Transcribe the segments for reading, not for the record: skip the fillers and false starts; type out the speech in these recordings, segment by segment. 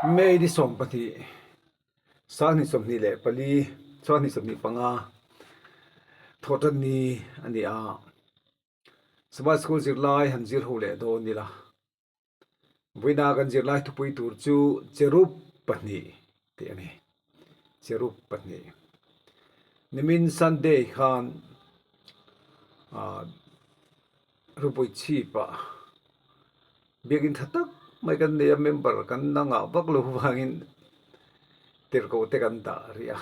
Mei di som pati sa ni som ni le pali sa ni som ni panga thotan ni ani a saba school zir lai han zir ho le do ni la buina kan zir lai thupui tur chu cherup pani ti ani cherup pani nimin sunday khan rupui chi pa begin thatak mai kan ne member kan nanga baklo wangin terko te kan da ria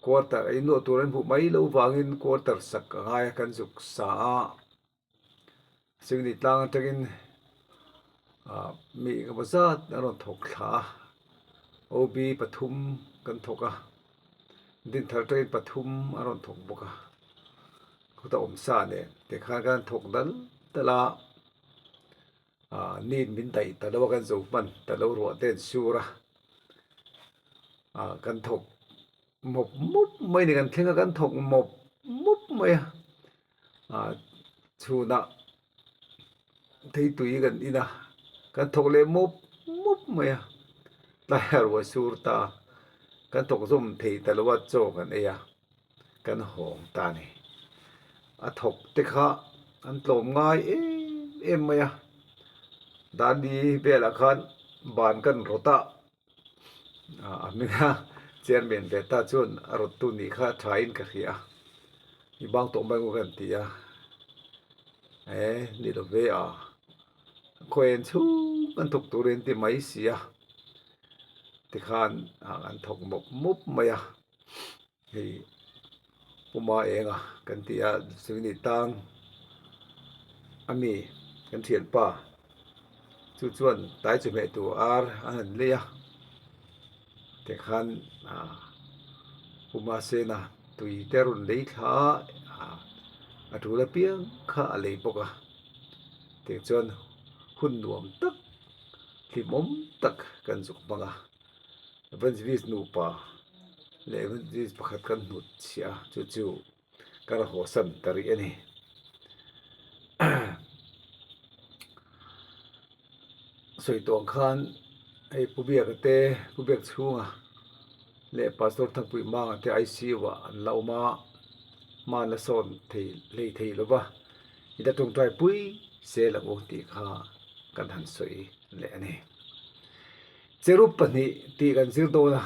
quarter ai no turan bu mai lo wangin quarter sak ngai kan juk sa singni tlang takin mi ka bazat aron thok tha ob pathum kan thoka din thar train pathum aron thok boka khuta omsa ne te kha kan thok dal tala nin min dai talo kan zo man talo ro ten sura kan thok mop mai ni kan thenga kan thok mop mai chuna thei tui kan ina kan thok le mop mai la ro surta kan thok zum thei talo wa cho kan eya kan hong ta ni thok te kha an tlom ngai em mai dan di bela khan ban kan rota amina chairman beta chun arot tu ni kha thain ka khia ibang to bang kan tia ni do ve khoen chu kan thok turen ti mai sia ti khan an thok mop mai hei puma enga kan tia singni tang ami kan thian pa chu chuan tai chu me tu an leya te khan puma sena tui terun lei tha athula piang kha alei boka te chuan hun nuam tak hlimom tak kan juk banga evangelist nu pa le evangelist pakhat kan nut sia chu kar ho sam tari ani soi tong khan ai pubia te pubek chunga le pastor thapui ma te IC wa lauma ma la son thei lei thei loba ida tung trai pui se la o ti kha kan han soi le ani cherup pani ti kan zir do na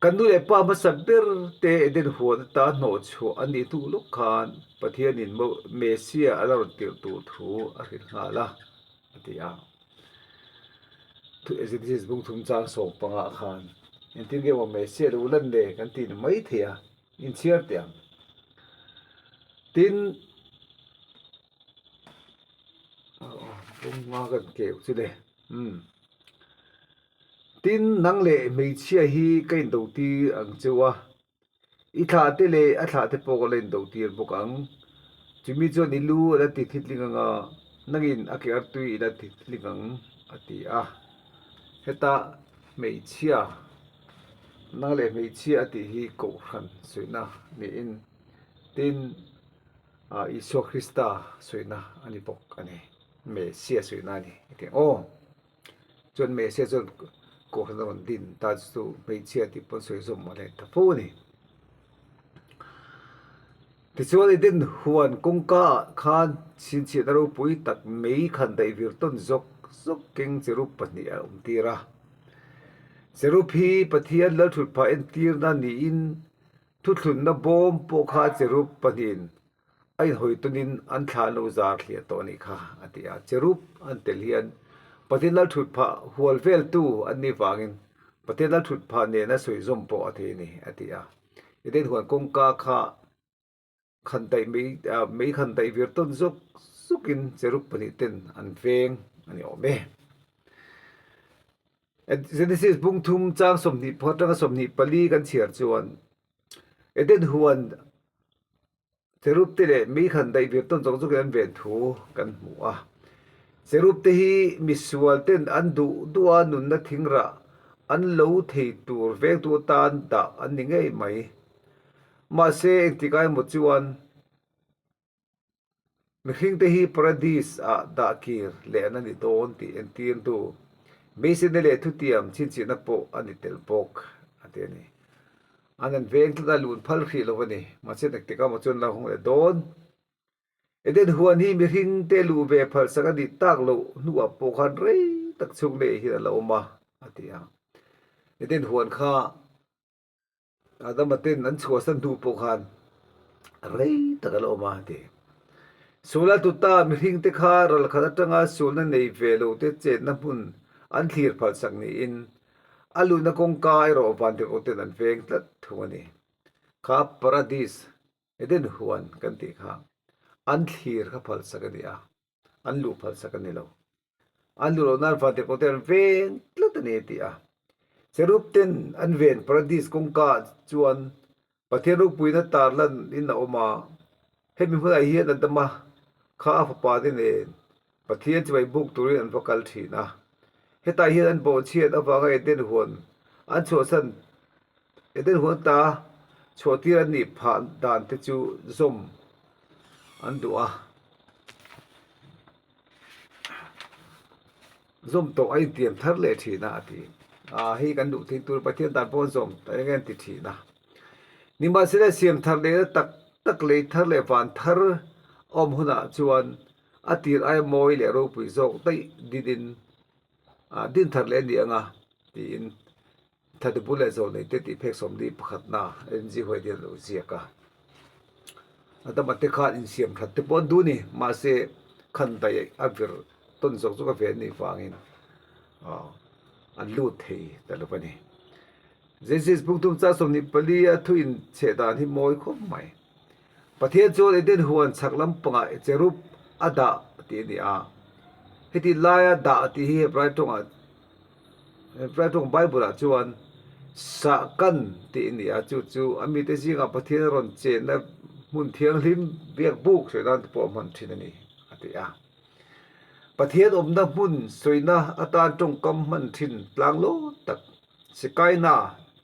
kan du le pa ma saber te den ho ta no chu ani tu luk khan pathian in mesia alor tir tu thu a rin hala atia tu exercise bung thum chang so panga khan entin ge wa mesia lu lan le kan tin mai thia in chiar tiang tin bung ma kan ke chu le tin nang le mei chia hi kain do ti ang chuwa I tha te le a tha te po ko len do ti bokang chimi cho ni lu la ti thitlinga nangin akyar tui la thitlingang ati heta mei chia nang le mei chia ti hi ko khan suina ni in tin iso Krista suina ani pok ani mesia suina ni ti chon mesia chon ko khan din ta chu mei chia ti pon soi zum ma le ta pho ni ti chuan idin huan kongka khan chin chi daru pui tak mei khan dai vir ton zok keng cherup pani tira cherup hi pathian la thut pha en tir na ni in thu thlun na bom po kha cherup panin ai hoi tunin an thla lo zar thlia to ni kha atia cherup an tel hian pathian la thut pha hual vel tu an ni wangin pathian la thut pha ne na soi zom po athe ni atia idin huan kongka kha khan dai mei khan dai vir ton zok sukin cherup pani ten an veng ani ome Genesis bung thum chang somni photang somni pali kan chiar chuan eden huan cherup te le mei khan dai vir ton zok an ven thu kan mu cherup te hi misual ten an duwa nun na thingra an lo thei tur ve tu tan da an ni ngei mai ma se ektikai mo chuan mihring te hi paradise da kir le na ni don ti en tin tu มีสินเลทุเตียมชินสินโปอันนี้เตลปกอันนี้อันนั้นเวงทุดาลุนพัลขีลวันนี้มาเสด็จก็มาจนเราคงเลยโดนเด็นหัวนี้มีหิงเตลูเวพัลสักดิตักโลนัวปกันเรตักชุงเลหิละอมาอันนี้เด็นหัวข้าอาดามเต้นนั้นชัวสันดูปกันเรตักละอมาทีสุลตุตามีหิงเตคารัลขัดจังอาสุลนันในเวโลเตเจนนับพุนอันทีร์พัลสักนี้อินอาลูนักองกายรอวันเดโอเตนันเวงตัดทุกนี้ข้าปาราดิสเด็นหัวกันตีข้าอันทีร์ข้าพัลสักนี้อันลูพัลสักนี้เราอันลูโรนัลฟันเดโอเตนเวงตัดนี้ตีเสรุปเต็นอันเวนปาราดิสกงกาจวนปะเทรุปุยนัตตาลันอินนาอมาให้มีผู้ใดเฮียนันตมาข้าพปาดินเองปะเทียนจะไปบุกตุริอันพกัลทีนะเฮตาเฮียนโบเชียนอฟางเอเดนหวนอันโชสันเอเดนหวนตาโชติรันนิผ่านด่านเตจูซมอันดัวซมตกไอเตียมทัดเลทีนะทีให้กันดูทิ้งตัวประเทศด่านพนซมแต่ยังติดทีนะนิมาเสดเสียมทัดเลตักเลยทัดเลฟันทัดอมหุนาจวนอติรไอโมยเลรูปุยโซกไตดินทัดเลนเดียงตีนทัดบุเลโซในเตติเพกสมดีปขัดนาเอ็นจีหวยเดียนเสียกะแต่มาเตขาดอินเสียมทัดเตปอนดูนี่มาเสขันไตอับวิรต้นสกสุกเฟนนี่ฟังอินอันลูดเทแต่ละปนี้เจสิสพุกตุมจ้าสมนิปลียทุอินเชดานที่มอยคบใหม่ประเทศโจเอเดนหวนสักลำปงเจรุปอดาตีนี่เฮติลายดาตีเฮปรายตรงไบเบิลจวนสักกันตีนี่จู่อมิเตจิงประเทศรอนเจนและมุนเทียงลิมเบียกบุกสวยนั่นปอมันที่นี่ตีประเทศอมนับมุนสวยนะอาตาจงกำมันทินกลางโลตักสกายนา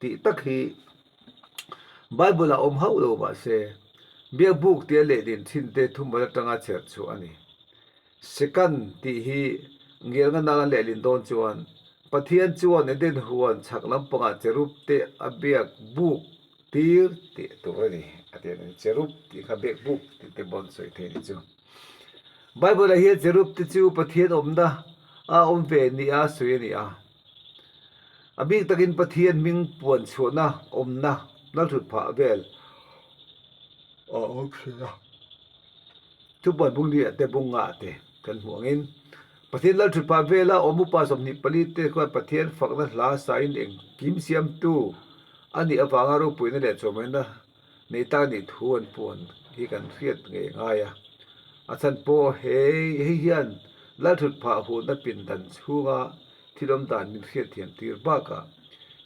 ติตักฮีไบเบิลอมเฮาโลมาเซเบียบุกเตียเลดินทินเตทุมบลตังอาเชิดชัวนี่สกันตีฮีเงียงนางเลลินโดนจวนประเทศจวนเดินหวนฉักลำปงเจรุปเตอเบียกบุกตีร์เตตัวนี้อาเดียนเจรุปตีขบียกบุกตีเตบอนสวยเทนิจูไบเบิลเฮียเจรุปติจูประเทศอมดาอมเวนีสวยนี่อบิกตะกินประเทศมิงปวนชวนะอมนะนั่นถุดผาเวลโอเคทุกบทบุงเดียแต่บุงงาเตกันห่วงอินประเทศเราถุดผาเวลาอมุปาสมนิปลิตเตก็ประเทศฝักนั้นลาสายเองกิมเสียมตู้อันนี้อฟังอารุปุยนั่นแหละสมัยนะในตานี่ทวนปวนที่กันเครียดง่ายอาจารย์โปเฮียนและถุดผาหูนับปินดันชูงาที่ลมตานมีเครียดเทียมตีร์บ้ากะ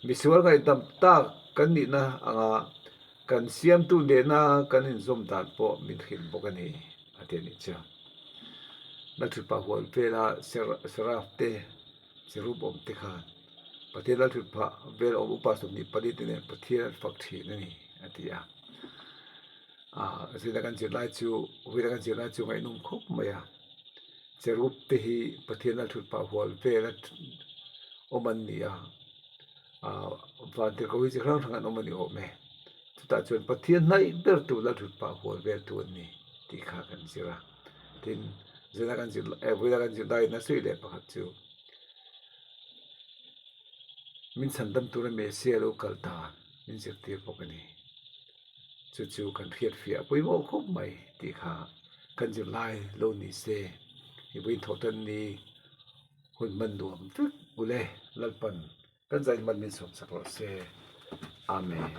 มีส่วนกันตำตากันนี่นะกันเสียมตู้เดน่ากันอินสมดานโปมินขินบอกกันนี่อาเทนิจ้านักถือปะหัวเวลาสราฟเตสรุปอมเตขานประเทศนักถือปะเวลาอุปสมนิปริตเนี่ยประเทศฝักทีนี่อาทิยาสิ่งกันจิตไล่จูวิธีกันจิตไล่จูไม่นุ่มคบไม่สรุปเตหีประเทศนักถือปะหัวเวลาอมันนี่วันที่เขาวิจารณ์ทางอมันนี่โอเมแต่จนประเทศไหนเดินตัวละถุดป่าหัวเวตัวนี้ที่ข้ากันสิระทินจะนักกันสิเวลากันสิได้นะสุดเลยปะครับจูมินสันดำตัวเมเซียโลกัลตามินเสียตีปกันนี่จู่กันเพียดเฟียปุยโมคบไม่ที่ข้ากันสิไล่โลนิเซอีวินทอตันนี้หุ่นมันดวมทุกบุเล่ลัลปันกันใจมันมีสมสักรเซอาเมน